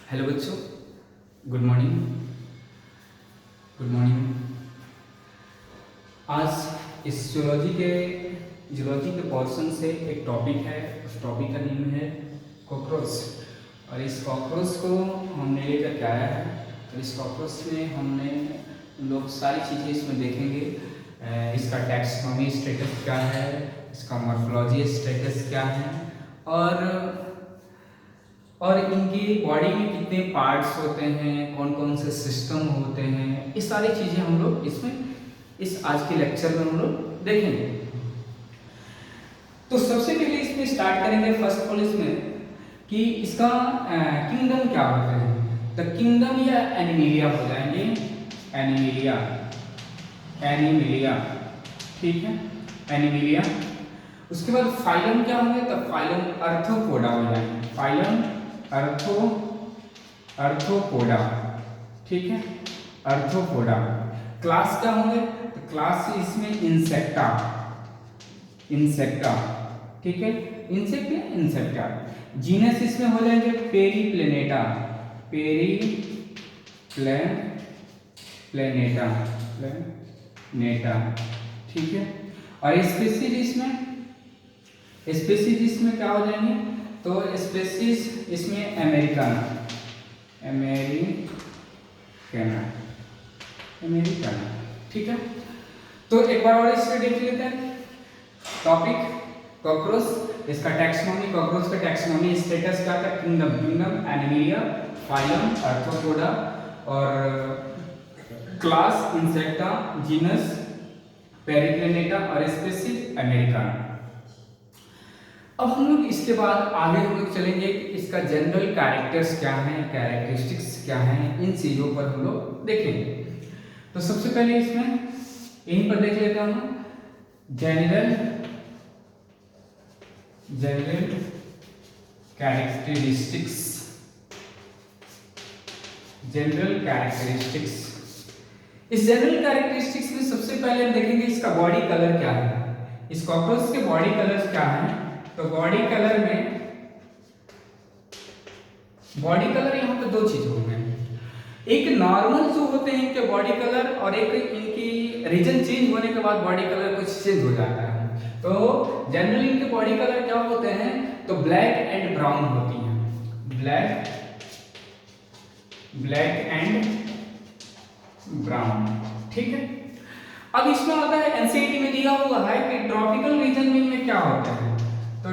Hello बच्चों, good morning. Good morning. आज इस जूलॉजी के पोर्शन से एक टॉपिक है। उस टॉपिक का नेम है कॉकरोच। और इस कॉकरोच को हमने लेकर के आया है। और इस कॉकरोच में हमने लोग सारी चीज़ें इसमें देखेंगे। इसका टैक्सोनॉमी स्टेटस क्या है, इसका मॉर्फोलॉजी स्टेटस क्या है, और इनकी बॉडी में कितने पार्ट्स होते हैं, कौन कौन से सिस्टम होते हैं, ये सारी चीज़ें हम लोग इसमें इस आज के लेक्चर में हम लोग देखेंगे। तो सबसे पहले इसमें स्टार्ट करेंगे फर्स्ट ऑफ ऑल इसमें कि इसका किंगडम क्या होते हैं। द किंगडम या एनिमिलिया हो जाएंगे। एनिमिलिया, एनिमिलिया, ठीक है, एनिमिलिया। उसके बाद फाइलम क्या होंगे, तब फाइलम अर्थोपोडा हो जाएंगे। फाइलम अर्थोपोडा, ठीक है, अर्थोपोडा। क्लास क्या होंगे, तो क्लास इसमें इंसेक्टा, इंसेक्टा, ठीक है, इंसेक्ट या इंसेक्टा। जीनस इसमें हो जाएंगे पेरीप्लेनेटा, प्लेनेटा, प्लेनेटा, ठीक है। और स्पीसीज इसमें क्या हो जाएंगे, तो स्पीसीज इसमें अमेरिकाना, अमेरिकाना, ठीक है। तो एक बार और इससे देख लेते हैं टॉपिक कॉकरोच। इसका टैक्सोनॉमी, कॉकरोच का टैक्सोनॉमी स्टेटस क्या था, किंगडम, एनिमिलिया, फाइलम अर्थोपोडा, और क्लास इंसेक्टा, जीनस पेरिप्लेनेटा, और स्पीसीज अमेरिकाना। अब हम लोग इसके बाद आगे हम लोग चलेंगे कि इसका जनरल कैरेक्टर्स क्या हैं, कैरेक्टरिस्टिक्स क्या हैं, इन चीजों पर हम लोग देखेंगे। तो सबसे पहले इसमें यहीं पर देख लेते हैं हम जनरल कैरेक्टरिस्टिक्स। जनरल कैरेक्टरिस्टिक्स, इस जनरल कैरेक्टरिस्टिक्स में सबसे पहले हम देखेंगे इसका बॉडी कलर क्या है। इस कॉकरोच के बॉडी कलर्स क्या हैं, तो बॉडी कलर यहाँ पे दो चीज होंगे। एक नॉर्मल जो होते हैं इनके बॉडी कलर, और एक इनकी रीजन चेंज होने के बाद बॉडी कलर कुछ चेंज हो जाता है। तो जनरली इनके बॉडी कलर क्या होते हैं, तो ब्लैक एंड ब्राउन होती हैं। ब्लैक एंड ब्राउन, ठीक है। अब इसमें आता है एनसीईआरटी में दिया हुआ है कि ट्रॉपिकल रीजन में क्या होता है। तो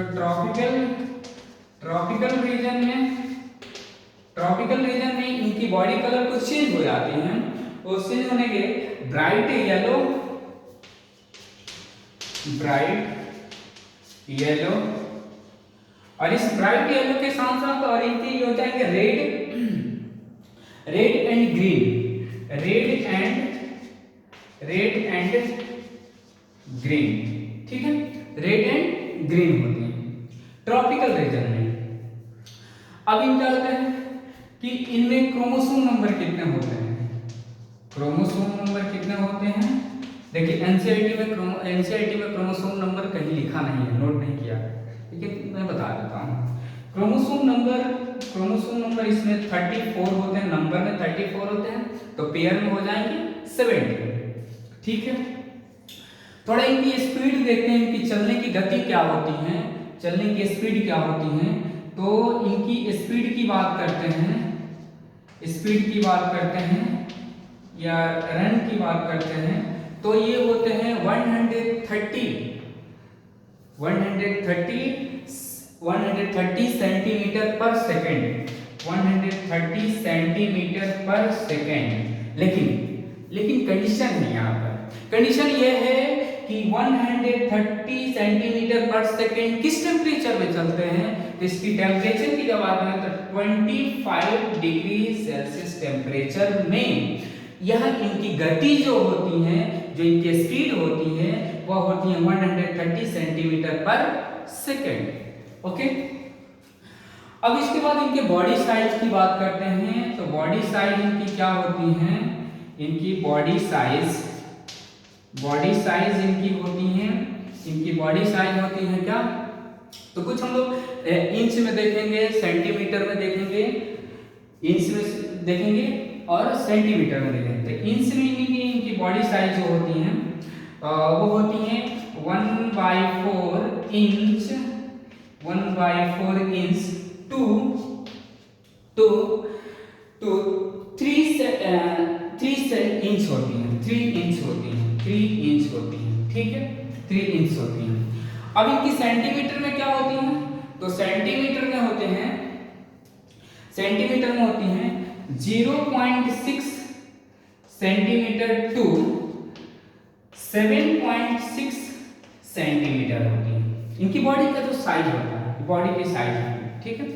ट्रॉपिकल रीजन में इनकी बॉडी कलर कुछ चेंज हो जाती हैं। वो चेंज होने के ब्राइट येलो, और इस ब्राइट येलो के साथ साथ और इनके हो जाएंगे red and green, red and green, ठीक है, रेड एंड ग्रीन होती है ट्रॉपिकल रीजन में। अब इन क्या होता है कि इनमें क्रोमोसोम नंबर कितने होते हैं, क्रोमोसोम नंबर कितने होते हैं। देखिए एनसीईआरटी में क्रोमोसोम नंबर कहीं लिखा नहीं है, नोट नहीं किया, लेकिन मैं बता देता हूँ। क्रोमोसोम नंबर इसमें 34 होते हैं, नंबर में 34 होते हैं, तो पेयर में हो जाएंगे 70, ठीक है। थोड़ा इनकी स्पीड देखते हैं, इनकी चलने की गति क्या होती है, चलने की स्पीड क्या होती है। तो इनकी स्पीड की बात करते हैं, या रन की बात करते हैं, तो ये होते हैं 130 सेंटीमीटर पर सेकेंड, 130 सेंटीमीटर पर सेकेंड। लेकिन कंडीशन है, यहाँ पर कंडीशन ये है कि 130 सेंटीमीटर पर सेकेंड किस टेम्परेचर में चलते हैं, तो इसकी टेम्परेचर की जब बात करें तो 25 डिग्री सेल्सियस टेम्परेचर में यह इनकी गति जो होती है, जो इनकी स्पीड होती है, वह होती है 130 सेंटीमीटर पर सेकेंड। ओके, अब इसके बाद इनके बॉडी साइज की बात करते हैं। तो बॉडी साइज इनकी क्या होती है, इनकी बॉडी साइज इनकी होती है, इनकी बॉडी साइज होती है क्या, तो कुछ हम लोग इंच में देखेंगे, सेंटीमीटर में देखेंगे, इंच में देखेंगे और सेंटीमीटर में देखेंगे। तो इंच में इनकी बॉडी साइज जो होती हैं वो होती हैं 1/4 inch, 1/4 inch to to to 3 inch होती हैं, 3 इंच होती हैं, 3 इंच होती हैं, ठीक है, 3 इंच होती हैं। अब इनकी सेंटीमीटर में क्या होती हैं? तो सेंटीमीटर में होते हैं, सेंटीमीटर में होती हैं 0.6 सेंटीमीटर टू 7.6 सेंटीमीटर होती है। इनकी बॉडी का जो साइज होता है, बॉडी की साइज होती है, ठीक है।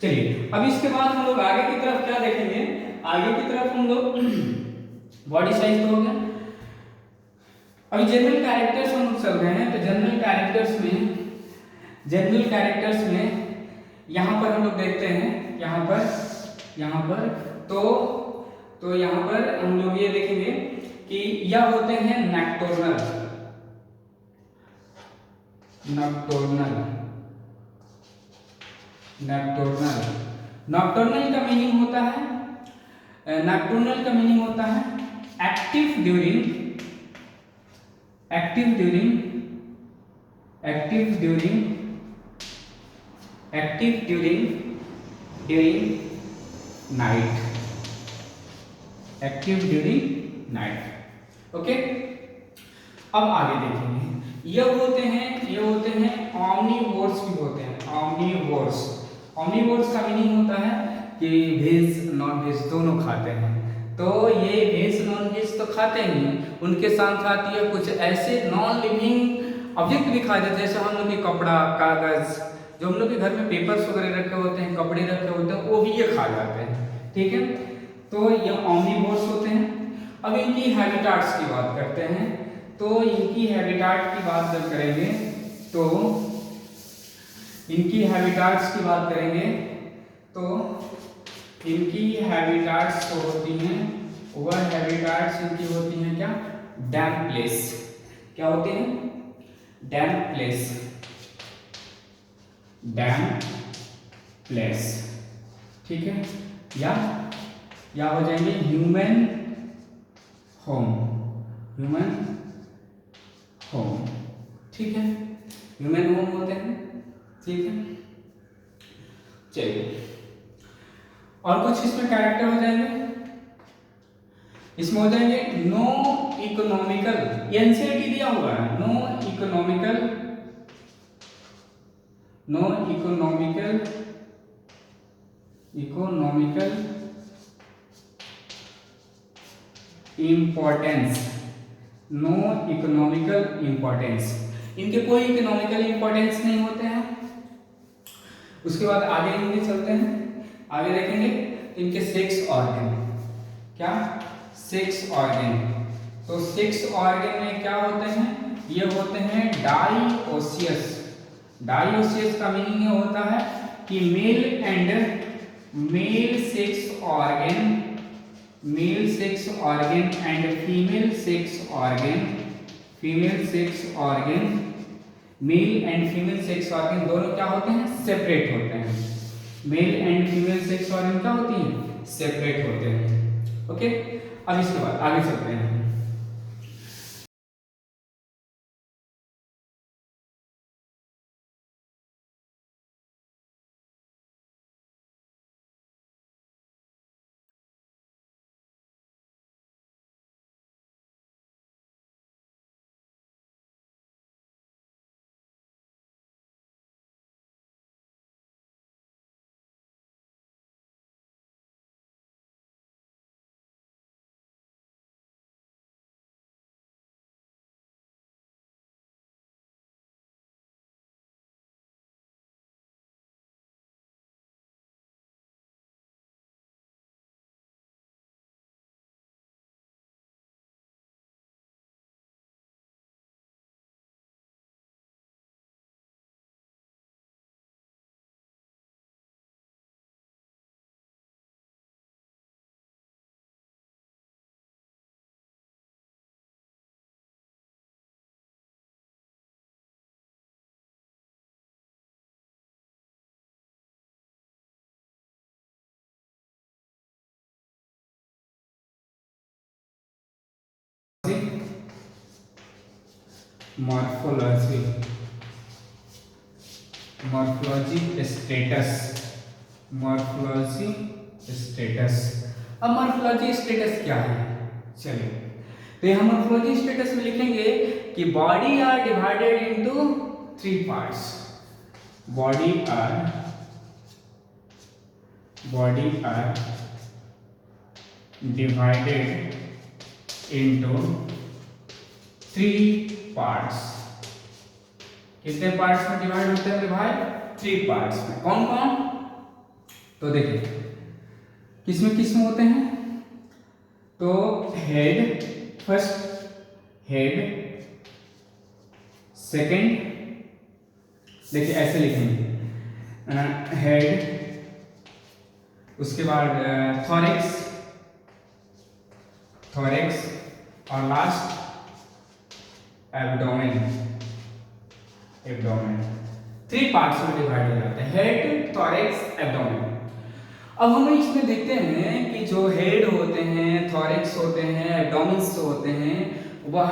चलिए अब इसके बाद हम लोग आगे की तरफ क्या देखेंगे? आगे की तरफ हम लोग बॉडी साइज तो हो गया। अभी जनरल कैरेक्टर्स हम लोग चल रहे हैं। तो जनरल कैरेक्टर्स में यहाँ पर हम लोग देखते हैं, यहाँ पर तो यहाँ पर हम लोग ये देखेंगे कि यह होते हैं नॉकटर्नल, नॉकटर्नल नॉकटर्नल नॉकटर्नल का मीनिंग होता है, नॉकटर्नल का मीनिंग होता है active during night, active during night. Okay, अब आगे देखेंगे। ये होते हैं ऑमनीवोर्स भी होते हैं, ऑमनीवोर्स का मीनिंग होता है कि वेज नॉन वेज दोनों खाते हैं। तो ये वेज नॉन वेज तो खाते ही, उनके साथ साथ ये कुछ ऐसे नॉन लिविंग ऑब्जेक्ट भी खाते हैं, जैसे हम लोग के कपड़ा, कागज, जो हम लोग के घर में पेपर्स वगैरह रखे होते हैं, कपड़े रखे होते हैं, वो भी ये खा जाते हैं, ठीक है। तो ये ऑमनीवोर्स होते हैं। अब इनकी हैबिटाट्स की बात करते हैं। तो इनकी हैबिटाट की बात जब करेंगे तो इनकी हैबिटाट्स की बात करेंगे तो इनकी हैबिटाट्स जो होती हैं, वह हैबिटाट्स इनकी होती हैं क्या? डैम्प प्लेस। क्या होते हैं? डैम्प प्लेस, डैम्प प्लेस, ठीक है। या हो जाएंगे ह्यूमन होम, ह्यूमन होम, ठीक है, ह्यूमन होम होते हैं, ठीक है। चलिए और कुछ इसमें कैरेक्टर हो जाएंगे। इसमें हो जाएंगे नो इकोनॉमिकल, एनसीईआरटी दिया हुआ है, no economical importance, no economical importance, इनके कोई इकोनॉमिकल इंपॉर्टेंस नहीं होते हैं। उसके बाद आगे इनके चलते हैं, आगे देखेंगे इनके सेक्स ऑर्गन, क्या? Sex organ. तो सेक्स ऑर्गन में क्या होते हैं? ये होते हैं डाइओसियस। डाइओसियस का मीनिंग ये होता है कि male sex organ and female sex organ, male and female sex organ दोनों क्या होते हैं? सेपरेट होते हैं। Male and female sex organ क्या होती हैं? सेपरेट होते हैं। ओके, अब इसके बाद आगे चलते हैं। Morphology status, morphology status. अब मॉर्फोलॉजी स्टेटस क्या है, चलिए तो यहाँ मॉर्फोलॉजी स्टेटस में लिखेंगे कि body are divided into 3 parts. Body are divided into 3 parts. कितने पार्ट्स में डिवाइड होते हैं भाई? 3 पार्ट्स में। कौन कौन? तो देखिए किसमें किसमें होते हैं, तो हेड, फर्स्ट हेड, सेकंड, देखिए ऐसे लिखेंगे हेड, उसके बाद थॉरेक्स और लास्ट एब्डोमेन। 3 पार्ट्स में डिवाइड हो जाते हैं, हेड, थॉरेक्स, एब्डोमेन। अब हम इसमें देखते हैं कि जो हेड होते हैं, थॉरेक्स होते हैं, एब्डोमेन्स होते हैं, वह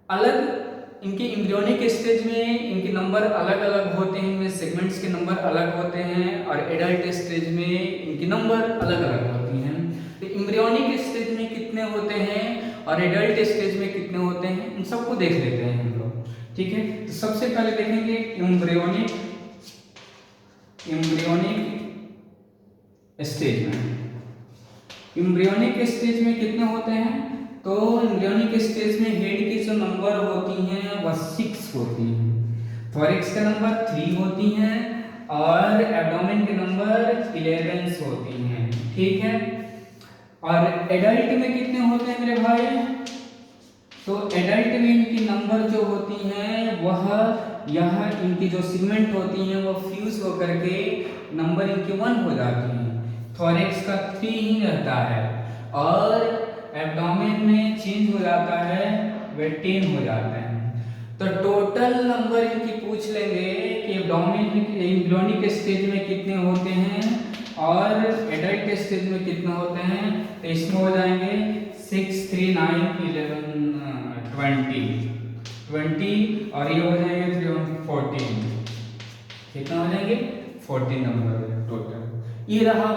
अलग, इनके एम्ब्रियोनिक स्टेज में इनके नंबर अलग अलग होते हैं, इनमें सेगमेंट्स के नंबर अलग होते हैं, और एडल्ट स्टेज में इनके नंबर अलग अलग होती हैं। तो एम्ब्रियोनिक स्टेज में कितने होते हैं और एडल्ट स्टेज में कितने होते हैं, इन सबको देख लेते हैं हम लोग, ठीक है। तो सबसे पहले देखेंगे एम्ब्रियोनिक स्टेज में। एम्ब्रियोनिक स्टेज में कितने होते हैं, तो एम्ब्रियोनिक स्टेज में हेड की जो नंबर होती हैं वह 6 होती हैं, थॉरेक्स का नंबर 3 होती हैं, और एब्डोमेन के नंबर 11 होती हैं, ठीक है। और एडल्ट में कितने होते हैं मेरे भाई, तो एडल्ट में इनकी नंबर जो होती हैं वह यह इनकी जो सेगमेंट होती हैं वो फ्यूज होकर के नंबर इनके 1 हो जाती हैं। थॉरेक्स का 3 ही रहता है, और एब्डोमेन में चेंज हो जाता है, वे 10 हो जाते हैं। तो टोटल नंबर इनकी पूछ लेंगे कि एम्ब्रियोनिक स्टेज में कितने होते हैं और एडल्ट स्टेज में कितने होते हैं, तो इसमें हो जाएंगे 6, 3, 9, 11, 20, और ये हो जाएंगे 3, 14, कितना हो जाएंगे 14 नंबर टोटल। ये रहा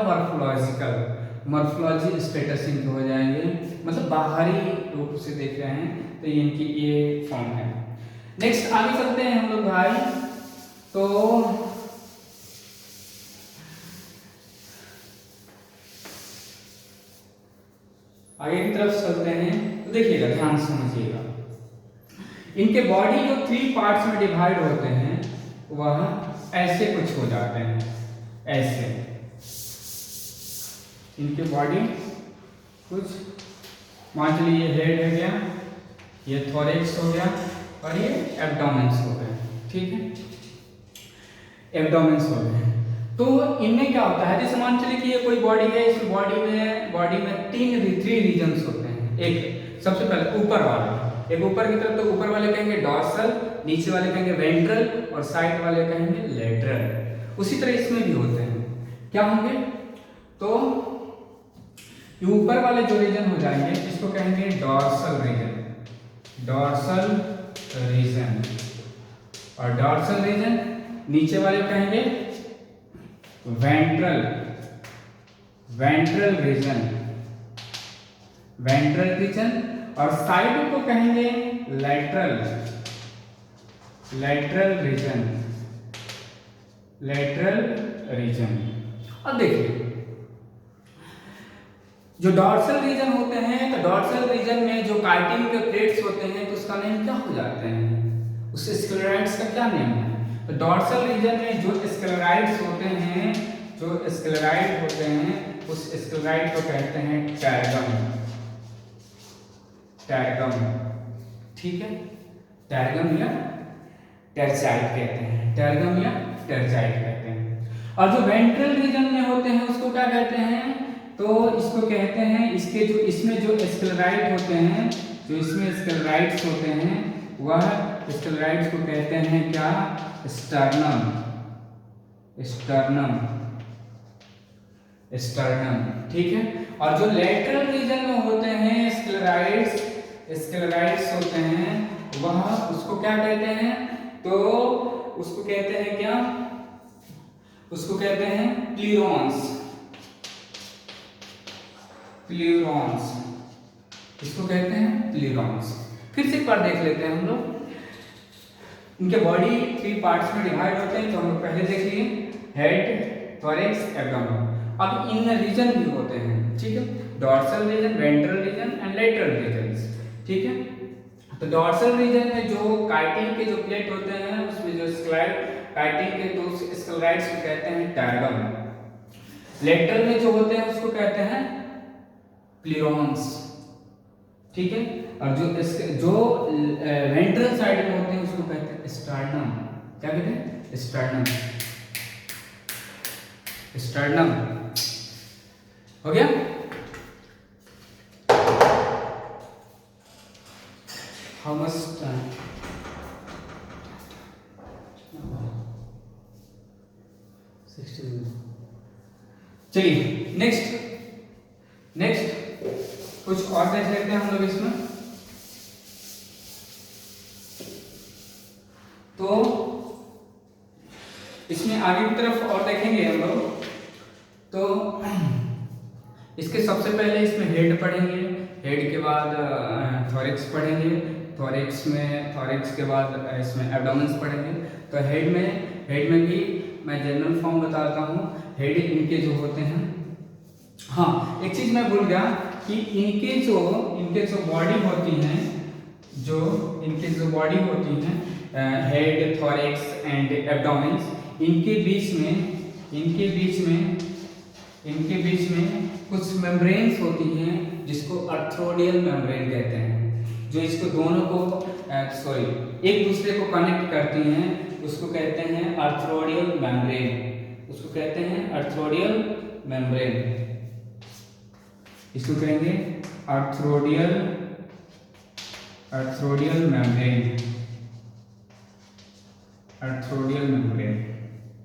मॉर्फोलॉजी स्टेटस इनके हो जाएंगे, मतलब बाहरी रूप से देख रहे हैं तो इनकी ये फॉर्म है। नेक्स्ट आगे चलते हैं हम लोग भाई, तो आगे की तरफ चलते हैं। तो देखिएगा, ध्यान से समझिएगा, इनके बॉडी जो 3 पार्ट्स में डिवाइड होते हैं वह ऐसे कुछ हो जाते हैं, ऐसे इनके बॉडी कुछ, मान चलिए ये हेड हो गया, ये थॉरेक्स हो गया, और ये एब्डोमेन्स हो गए, ठीक है, एब्डोमेन्स हो गए। तो इनमें क्या होता है, जैसे मान चलिए कि ये कोई बॉडी है, इस बॉडी में 3 रीजन्स होते हैं। एक सबसे पहले ऊपर वाला, एक ऊपर की तरफ, तो ऊपर वाले कहेंगे डॉर्सल, नीचे वाले कहेंगे वेंट्रल, और साइड वाले कहेंगे लेटरल। उसी तरह इसमें भी होते हैं, क्या होंगे, तो ये ऊपर वाले जो रीजन हो जाएंगे इसको कहेंगे डॉर्सल रीजन, और डॉर्सल रीजन, नीचे वाले कहेंगे वेंट्रल रीजन, और साइड को कहेंगे लेटरल रीजन। अब देखिए, जो डॉर्सल रीजन होते हैं, तो डॉर्सल रीजन में जो काइटिन के प्लेट्स होते हैं, तो उसका नेम क्या हो जाते हैं, उस स्क्लेराइड्स का क्या नेम है, तो डॉर्सल रीजन में जो स्क्लेराइड्स होते हैं, उस स्क्लेराइड को कहते हैं टैरगम, ठीक है, टैरगम या टेरचाइट कहते हैं, टैरगम या टेरचाइट कहते हैं। और जो वेंट्रल रीजन में होते हैं उसको क्या कहते हैं, तो इसको कहते हैं, इसके जो इसमें जो स्क्लेराइड होते हैं, जो इसमें स्क्लेराइड्स होते हैं, वह स्क्लेराइड्स को कहते हैं क्या, स्टर्नम, ठीक है। और जो लेटरल रीजन में होते हैं स्क्लेराइड्स, स्क्लेराइड्स होते हैं वह उसको क्या कहते हैं, तो उसको कहते हैं क्या, उसको कहते हैं प्लीरोन्स। प्लीरोन्स इसको कहते हैं प्लीरोन्स। फिर से एक बार देख लेते हैं हम लोग। इनके बॉडी 3 पार्ट्स में डिवाइड होते हैं, तो हम लोग पहले देख लिए हेड, थोरैक्स, एब्डोमेन। अब इन रीजन भी होते हैं, ठीक है, dorsal region, ventral region and lateral regions, ठीक है। तो डॉर्सल रीजन में जो काइटिन के जो प्लेट होते हैं उसमें जो काइटिन के दो स्क्लेराइड्स को कहते हैं टर्गम। लेटरल में जो होते हैं उसको कहते हैं प्लीरोन्स, ठीक है। और जो वेंट्रल साइड में होते हैं उसको कहते हैं स्टर्नम। क्या कहते हैं? स्टर्नम। स्टर्नम हो गया। How much time? चलिए नेक्स्ट कुछ और देख लेते हैं हम लोग इसमें। तो इसमें आगे की तरफ और देखेंगे हम लोग, तो इसके सबसे पहले इसमें हेड पढ़ेंगे, हेड के बाद थोरैक्स पढ़ेंगे, थोरैक्स के बाद इसमें एब्डोमेन पढ़ेंगे। तो हेड में भी मैं जनरल फॉर्म बताता हूँ। हेड इनके जो होते हैं, हाँ एक चीज मैं भूल गया कि इनके जो बॉडी होती हैं, इनके जो बॉडी होती हैं हेड, थोरैक्स एंड एब्डोमेन, इनके बीच में कुछ मेम्ब्रेन्स होती हैं जिसको आर्थ्रोडियल मेम्ब्रेन कहते हैं, जो इसको दोनों को एक दूसरे को कनेक्ट करती हैं, उसको कहते हैं आर्थ्रोडियल मेम्ब्रेन। उसको कहते हैं आर्थ्रोडियल मेम्ब्रेन, इसको कहेंगे आर्थ्रोडियल मेम्ब्रेन,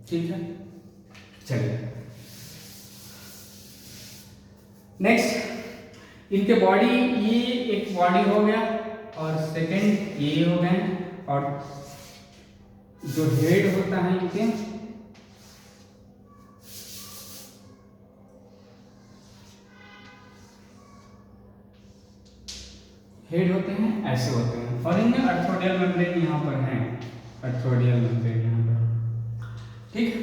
ठीक है। चलिए नेक्स्ट, इनके बॉडी, ये एक बॉडी हो गया और सेकंड ये हो गए, और जो हेड होता है इनके, हेड होते हैं ऐसे होते हैं, और इनमें आर्थ्रोडियल मेम्ब्रेन यहाँ पर है, आर्थ्रोडियल मेम्ब्रेन यहाँ पर, ठीक है।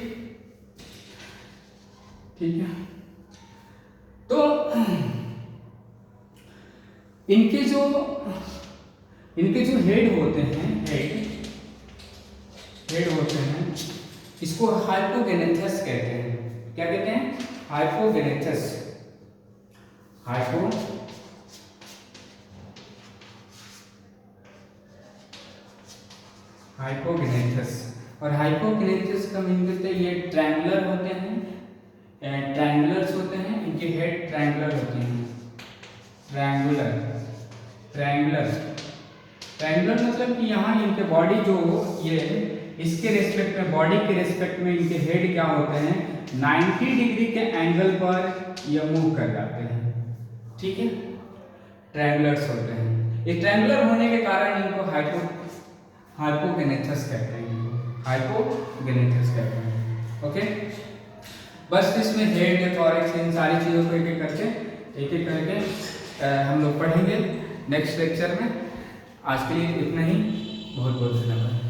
तो इनके जो हेड होते हैं, हेड होते हैं, इसको हाइपोगेनेथस कहते हैं। क्या कहते हैं? हाइपोगेनेथस। और हाइपोगेनेथस का मीनिंग करते हैं ये ट्रायंगुलर होते हैं, ट्रायंगुलर्स होते हैं, इनके हेड ट्रायंगुलर होते हैं। ट्रायंगुलर मतलब कि यहाँ इनके बॉडी जो ये इसके रेस्पेक्ट में, बॉडी के रेस्पेक्ट में इनके हेड क्या होते हैं, 90 डिग्री के एंगल पर ये मूव कर जाते हैं, ठीक है। ट्रायंगुलर्स होते हैं। ये ट्रायंगुलर होने के कारण इनको हाइपोगेनेथस कहते हैं, ओके। बस इसमें हेड, थोरैक्स, इन सारी चीज़ों को एक एक करके हम लोग पढ़ेंगे नेक्स्ट लेक्चर में। आज के लिए इतना ही, बहुत बहुत धन्यवाद।